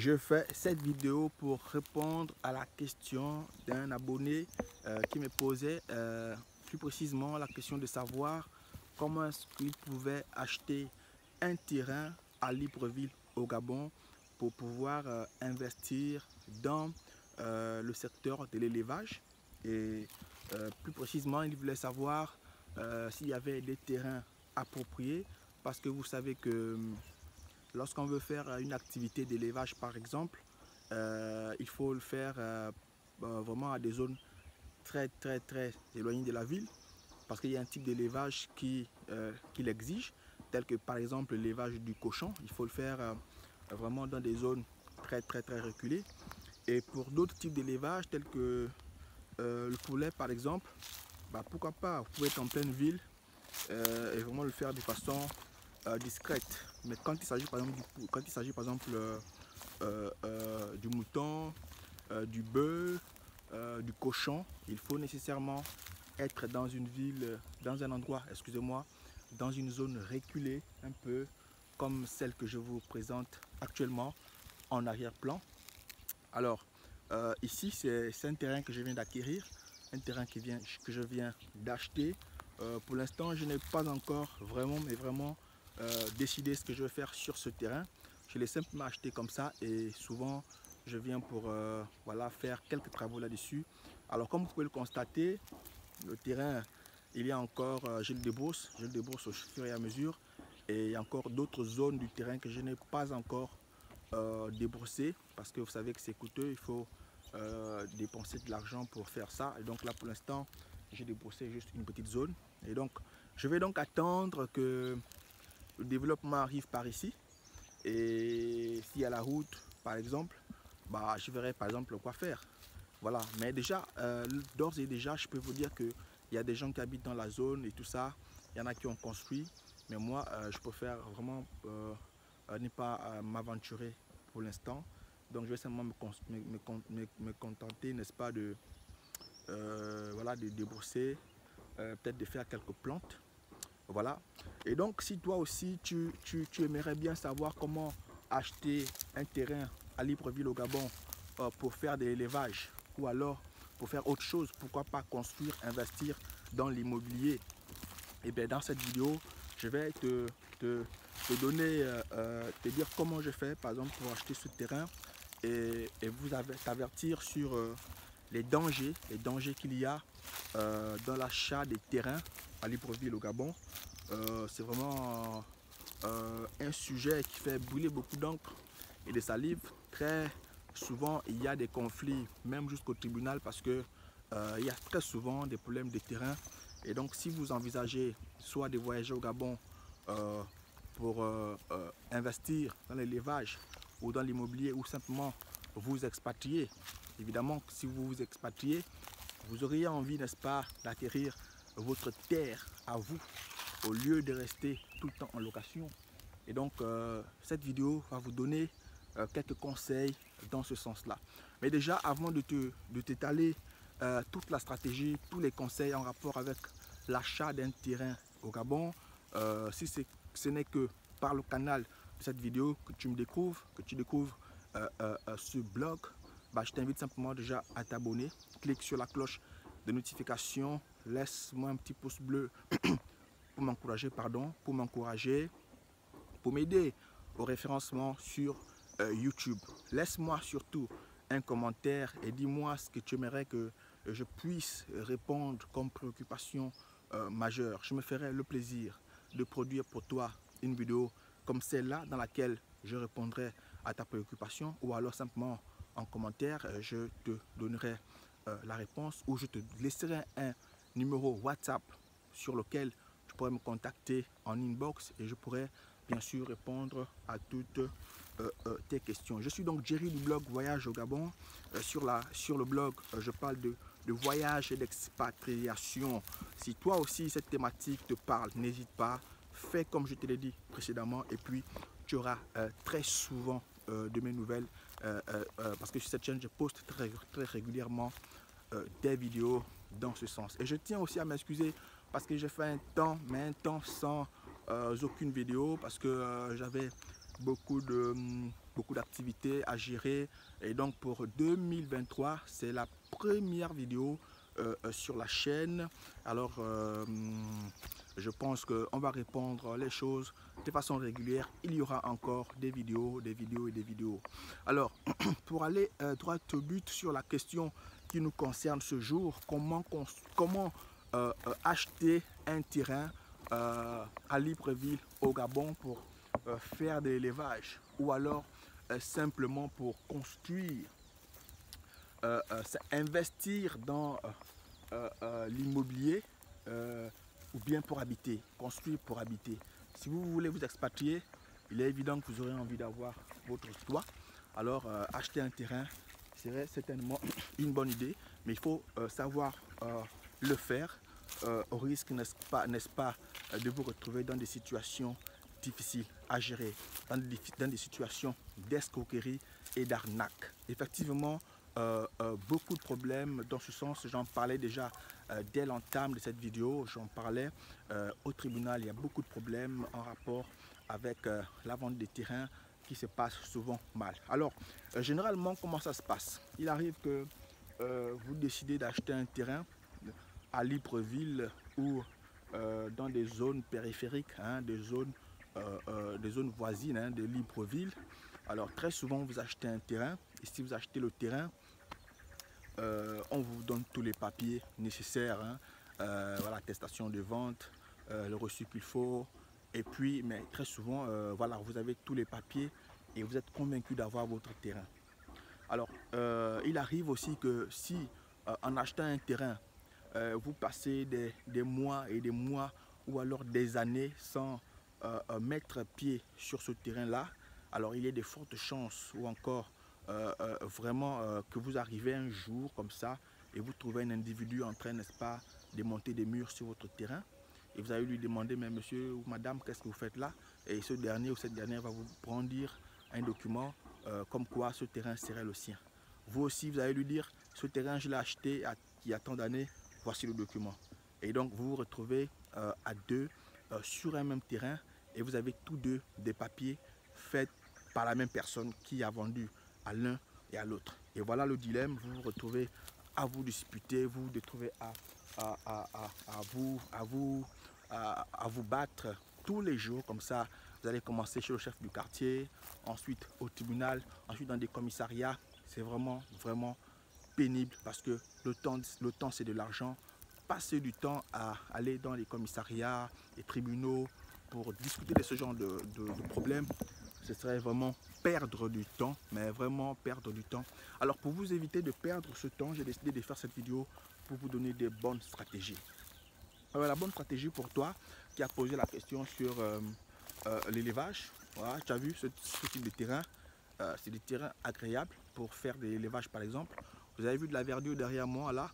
Je fais cette vidéo pour répondre à la question d'un abonné qui me posait plus précisément la question de savoir comment est-ce qu'il pouvait acheter un terrain à Libreville au Gabon pour pouvoir investir dans le secteur de l'élevage. Et plus précisément, il voulait savoir s'il y avait des terrains appropriés, parce que vous savez que lorsqu'on veut faire une activité d'élevage par exemple, il faut le faire vraiment à des zones très éloignées de la ville, parce qu'il y a un type d'élevage qui l'exige, tel que par exemple l'élevage du cochon. Il faut le faire vraiment dans des zones très reculées. Et pour d'autres types d'élevage tels que le poulet par exemple, pourquoi pas, vous pouvez être en pleine ville et vraiment le faire de façon discrète. Mais quand il s'agit par exemple du mouton, du bœuf, du cochon, il faut nécessairement être dans une ville, dans un endroit, excusez-moi, dans une zone reculée, un peu comme celle que je vous présente actuellement en arrière-plan. Alors, ici, c'est un terrain que je viens d'acquérir, un terrain que je viens d'acheter. Pour l'instant, je n'ai pas encore vraiment décidé ce que je vais faire sur ce terrain. Je l'ai simplement acheté comme ça et souvent, je viens pour voilà, faire quelques travaux là-dessus. Alors, comme vous pouvez le constater, le terrain, il y a encore, je le débrousse au fur et à mesure. Et il y a encore d'autres zones du terrain que je n'ai pas encore débrousser, parce que vous savez que c'est coûteux, il faut dépenser de l'argent pour faire ça. Et donc là pour l'instant j'ai débroussé juste une petite zone, et donc je vais donc attendre que le développement arrive par ici. Et s'il y a la route par exemple, je verrai par exemple quoi faire. Voilà, mais déjà d'ores et déjà je peux vous dire que il y a des gens qui habitent dans la zone et tout ça. Il y en a qui ont construit, mais moi je préfère vraiment ne pas m'aventurer pour l'instant. Donc je vais simplement me contenter, n'est-ce pas, de voilà, de débrousser, peut-être de faire quelques plantes. Voilà. Et donc si toi aussi tu aimerais bien savoir comment acheter un terrain à Libreville au Gabon pour faire de l'élevage, ou alors pour faire autre chose, pourquoi pas construire, investir dans l'immobilier, et bien dans cette vidéo je vais te donner, te dire comment je fais par exemple pour acheter ce terrain, et vous t'avertir sur les dangers qu'il y a dans l'achat des terrains à Libreville au Gabon. C'est vraiment un sujet qui fait brûler beaucoup d'encre et de salive. Très souvent il y a des conflits même jusqu'au tribunal, parce que il y a très souvent des problèmes de terrain. Et donc si vous envisagez soit de voyager au Gabon pour investir dans l'élevage ou dans l'immobilier, ou simplement vous expatrier, évidemment si vous vous expatriez, vous auriez envie, n'est-ce pas, d'acquérir votre terre à vous au lieu de rester tout le temps en location. Et donc cette vidéo va vous donner quelques conseils dans ce sens là. Mais déjà, avant de t'étaler toute la stratégie, tous les conseils en rapport avec l'achat d'un terrain au Gabon, si ce n'est que par le canal de cette vidéo que tu me découvres, que tu découvres ce blog, je t'invite simplement déjà à t'abonner. Clique sur la cloche de notification, laisse-moi un petit pouce bleu pour m'encourager, pour m'aider au référencement sur YouTube. Laisse-moi surtout un commentaire et dis-moi ce que tu aimerais que je puisse répondre comme préoccupation majeure. Je me ferai le plaisir de produire pour toi une vidéo comme celle-là, dans laquelle je répondrai à ta préoccupation, ou alors simplement en commentaire, je te donnerai la réponse, ou je te laisserai un numéro WhatsApp sur lequel tu pourrais me contacter en inbox, et je pourrais bien sûr répondre à toutes tes questions. Je suis donc Jerry du blog Voyage au Gabon. Sur le blog, je parle de voyage et d'expatriation. Si toi aussi cette thématique te parle, n'hésite pas, fais comme je te l'ai dit précédemment, et puis tu auras très souvent de mes nouvelles, parce que sur cette chaîne je poste très régulièrement des vidéos dans ce sens. Et je tiens aussi à m'excuser parce que j'ai fait un temps sans aucune vidéo, parce que j'avais beaucoup beaucoup d'activités à gérer. Et donc pour 2023, c'est la première vidéo sur la chaîne. Alors je pense qu'on va répondre les choses de façon régulière. Il y aura encore des vidéos et des vidéos. Alors pour aller droit au but sur la question qui nous concerne ce jour, comment acheter un terrain à Libreville au Gabon pour faire de l'élevage, ou alors simplement pour construire, investir dans l'immobilier, ou bien pour habiter, construire pour habiter. Si vous voulez vous expatrier, il est évident que vous aurez envie d'avoir votre toit. Alors acheter un terrain serait certainement une bonne idée, mais il faut savoir le faire, au risque, n'est-ce pas, de vous retrouver dans des situations difficiles à gérer, dans des situations d'escroquerie et d'arnaque. Effectivement, beaucoup de problèmes dans ce sens. J'en parlais déjà dès l'entame de cette vidéo. J'en parlais au tribunal. Il y a beaucoup de problèmes en rapport avec la vente des terrains qui se passe souvent mal. Alors, généralement, comment ça se passe? Il arrive que vous décidez d'acheter un terrain à Libreville ou dans des zones périphériques, hein, des zones voisines, hein, de Libreville. Alors, très souvent, vous achetez un terrain, et si vous achetez le terrain, on vous donne tous les papiers nécessaires, hein, voilà, attestation de vente, le reçu qu'il faut, et puis, mais très souvent, voilà, vous avez tous les papiers et vous êtes convaincu d'avoir votre terrain. Alors, il arrive aussi que si, en achetant un terrain, vous passez des mois et des mois, ou alors des années sans mettre pied sur ce terrain-là, alors il y a de fortes chances, ou encore vraiment que vous arrivez un jour comme ça et vous trouvez un individu en train, n'est-ce pas, de monter des murs sur votre terrain, et vous allez lui demander: mais monsieur ou madame, qu'est-ce que vous faites là? Et ce dernier ou cette dernière va vous brandir un document comme quoi ce terrain serait le sien. Vous aussi, vous allez lui dire: ce terrain, je l'ai acheté il y a tant d'années, voici le document. Et donc vous vous retrouvez à deux sur un même terrain, et vous avez tous deux des papiers faits par la même personne qui a vendu à l'un et à l'autre. Et voilà le dilemme. Vous vous retrouvez à vous disputer, vous vous retrouvez à vous battre tous les jours comme ça. Vous allez commencer chez le chef du quartier, ensuite au tribunal, ensuite dans des commissariats. C'est vraiment pénible, parce que le temps c'est de l'argent. Passer du temps à aller dans les commissariats, les tribunaux pour discuter de ce genre de problèmes, ce serait vraiment perdre du temps, mais vraiment perdre du temps. Alors pour vous éviter de perdre ce temps, j'ai décidé de faire cette vidéo pour vous donner des bonnes stratégies. Alors, la bonne stratégie pour toi qui a posé la question sur l'élevage, voilà, tu as vu ce type de terrain, c'est des terrains agréables pour faire de l'élevage par exemple. Vous avez vu de la verdure derrière moi là,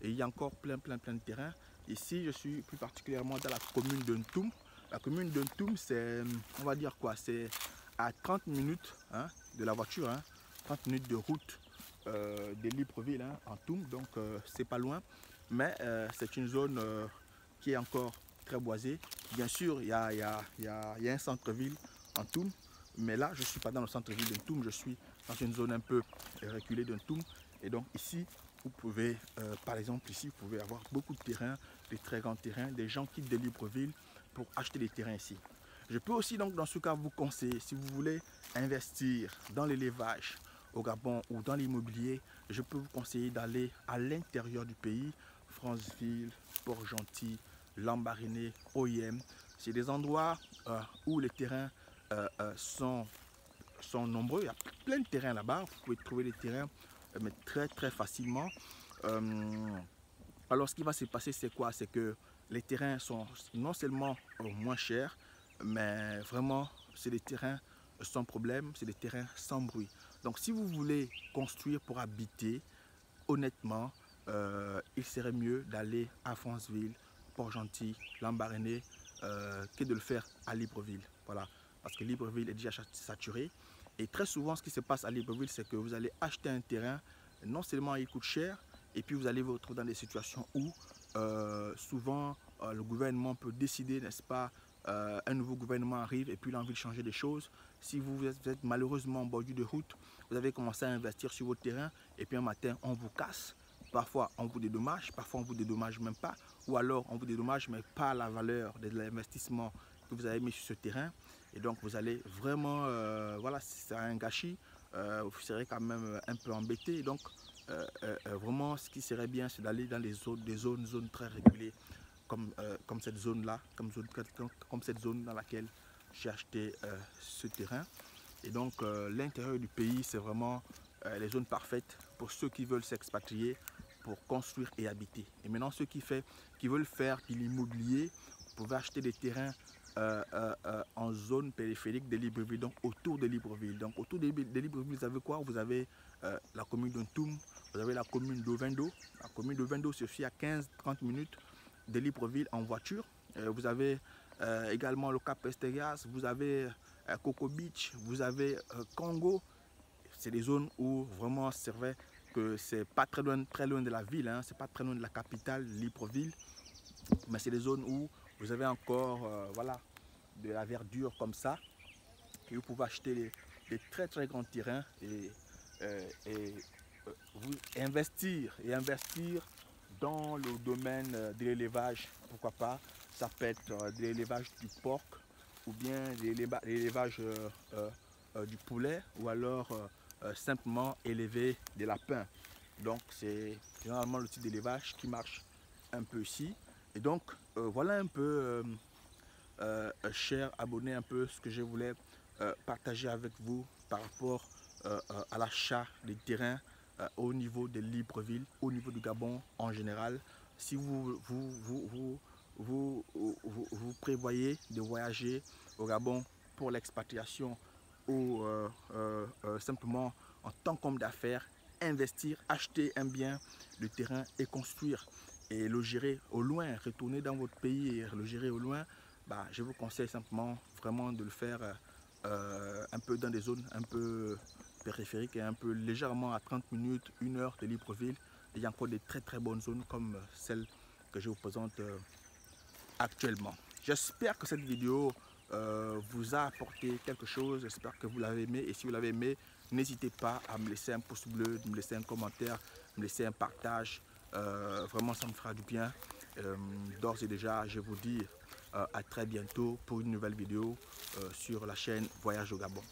et il y a encore plein de terrains. Ici je suis plus particulièrement dans la commune de Ntoum. La commune de Ntoum, c'est, on va dire quoi, c'est à 30 minutes hein, de la voiture, hein, 30 minutes de route de Libreville, hein, en Ntoum, donc c'est pas loin. Mais c'est une zone qui est encore très boisée. Bien sûr, il y a un centre-ville en Ntoum, mais là je ne suis pas dans le centre-ville de Ntoum, je suis dans une zone un peu reculée de Ntoum. Et donc ici, vous pouvez, par exemple ici, vous pouvez avoir beaucoup de terrains, des très grands terrains. Des gens quittent de Libreville pour acheter des terrains ici. Je peux aussi donc dans ce cas vous conseiller, si vous voulez investir dans l'élevage au Gabon ou dans l'immobilier, je peux vous conseiller d'aller à l'intérieur du pays, Franceville, Port-Gentil, Lambaréné, Oyem. C'est des endroits où les terrains sont nombreux. Il y a plein de terrains là-bas. Vous pouvez trouver des terrains mais très facilement. Alors ce qui va se passer, c'est quoi? C'est que les terrains sont non seulement moins chers, mais vraiment c'est des terrains sans problème, c'est des terrains sans bruit. Donc si vous voulez construire pour habiter, honnêtement, il serait mieux d'aller à Franceville, Port-Gentil, Lambaréné, que de le faire à Libreville. Voilà, parce que Libreville est déjà saturé. Et très souvent, ce qui se passe à Libreville, c'est que vous allez acheter un terrain, non seulement il coûte cher, et puis vous allez vous retrouver dans des situations où souvent le gouvernement peut décider, n'est-ce pas, un nouveau gouvernement arrive et puis il a envie de changer des choses. Si vous êtes malheureusement en bordure de route, vous avez commencé à investir sur votre terrain et puis un matin on vous casse. Parfois on vous dédommage, parfois on vous dédommage même pas, ou alors on vous dédommage mais pas la valeur de l'investissement que vous avez mis sur ce terrain. Et donc vous allez vraiment, voilà, c'est un gâchis, vous serez quand même un peu embêté. Donc vraiment ce qui serait bien, c'est d'aller dans des zones très régulées, comme cette zone-là, comme cette zone dans laquelle j'ai acheté ce terrain. Et donc l'intérieur du pays, c'est vraiment les zones parfaites pour ceux qui veulent s'expatrier, pour construire et habiter. Et maintenant, ceux qui veulent faire de l'immobilier, vous pouvez acheter des terrains en zone périphérique de Libreville, donc autour de Libreville. Donc autour de Libreville, vous avez quoi? Vous avez la commune d'Ontoum, vous avez la commune d'Ovendo. La commune d'Ovendo se fait à 15-30 minutes de Libreville en voiture. Vous avez également le Cap Esterias, vous avez Coco Beach, vous avez Congo. C'est des zones où vraiment c'est vrai que c'est pas très loin de la ville, hein, c'est pas très loin de la capitale Libreville, mais c'est des zones où vous avez encore voilà, de la verdure comme ça, et vous pouvez acheter des très très grands terrains et vous investir dans le domaine de l'élevage, pourquoi pas. Ça peut être de l'élevage du porc ou bien l'élevage du poulet, ou alors simplement élever des lapins. Donc c'est généralement le type d'élevage qui marche un peu ici. Et donc voilà un peu, chers abonnés, un peu ce que je voulais partager avec vous par rapport à l'achat des terrains au niveau de Libreville, au niveau du Gabon en général. Si vous prévoyez de voyager au Gabon pour l'expatriation ou simplement en tant qu'homme d'affaires, investir, acheter un bien, le terrain et construire et le gérer au loin, retourner dans votre pays et le gérer au loin, bah, je vous conseille simplement vraiment de le faire un peu dans des zones un peu périphériques et un peu légèrement à 30 minutes, 1 heure de Libreville. Il y a encore des très très bonnes zones comme celle que je vous présente actuellement. J'espère que cette vidéo vous a apporté quelque chose, j'espère que vous l'avez aimé, et si vous l'avez aimé, n'hésitez pas à me laisser un pouce bleu, de me laisser un commentaire, me laisser un partage, vraiment ça me fera du bien. D'ores et déjà, je vous dis à très bientôt pour une nouvelle vidéo sur la chaîne Voyage au Gabon.